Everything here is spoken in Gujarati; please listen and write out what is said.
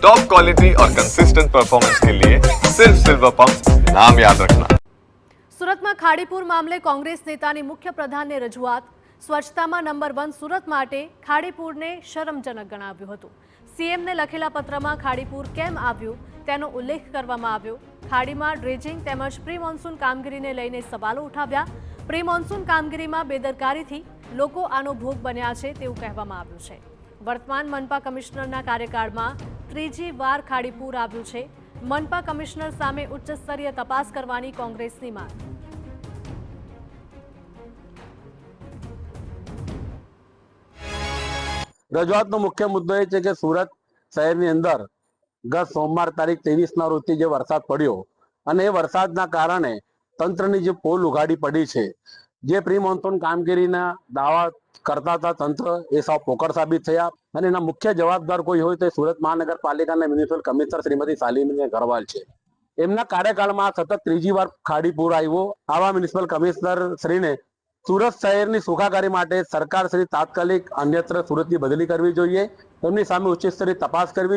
टॉप क्वालिटी और कंसिस्टेंट परफॉर्मेंस के लिए सिर्फ सिल्वर पंप नाम याद रखना। સુરતમાં ખાડીપુર મામલે કોંગ્રેસ નેતાની મુખ્ય પ્રધાનને રજૂઆત। સ્વચ્છતામાં નંબર 1 સુરત માટે ખાડીપુરને શરમજનક ગણાવ્યું હતું। સીએમને લખેલા પત્રમાં ખાડીપુર કેમ આવ્યું તેનો ઉલ્લેખ કરવામાં આવ્યો। ખાડીમાં ડ્રેજિંગ તેમજ પ્રી મોન્સૂન કામગીરીને લઈને સવાલો ઉઠાવ્યા। પ્રી મોન્સૂન કામગીરીમાં બેદરકારીથી લોકો આનો ભોગ બન્યા છે તેવું કહેવામાં આવ્યું છે। વર્તમાન મનપા કમિશનરના કાર્યકાળમાં ત્રીજી વાર ખાડીપુર આવ્યું છે। મનપા કમિશનર સામે ઉચ્ચ સ્તરીય તપાસ કરવાની કોંગ્રેસની માંગ। રજૂઆતનો મુખ્ય મુદ્દો એ છે કે સુરત શહેરની અંદર ગત સોમવાર તારીખ 23ના રોજથી જે વરસાદ પડ્યો અને એ વરસાદના કારણે તંત્રની જે પોલ ઉઘાડી પડી છે, જે પ્રી મોન્સૂન કામગીરીના દાવા કરતા હતા તંત્ર, એ સાવ પોકળ સાબિત થયા અને એના મુખ્ય જવાબદાર કોઈ હોય તો સુરત મહાનગરપાલિકાના મ્યુનિસિપલ કમિશનર શ્રીમતી શાલિની અગ્રવાલ છે। એમના કાર્યકાળમાં સતત ત્રીજી વાર ખાડીપુર આવ્યો। આવા મ્યુનિસિપલ કમિશનર શ્રીને સુરત શહેરની સુખાકારી માટે સરકાર શ્રી તાત્કાલિક અન્યત્ર સુરતની બદલી કરવી જોઈએ। તેમની સામે ઉચ્ચ સ્તરીય તપાસ કરવી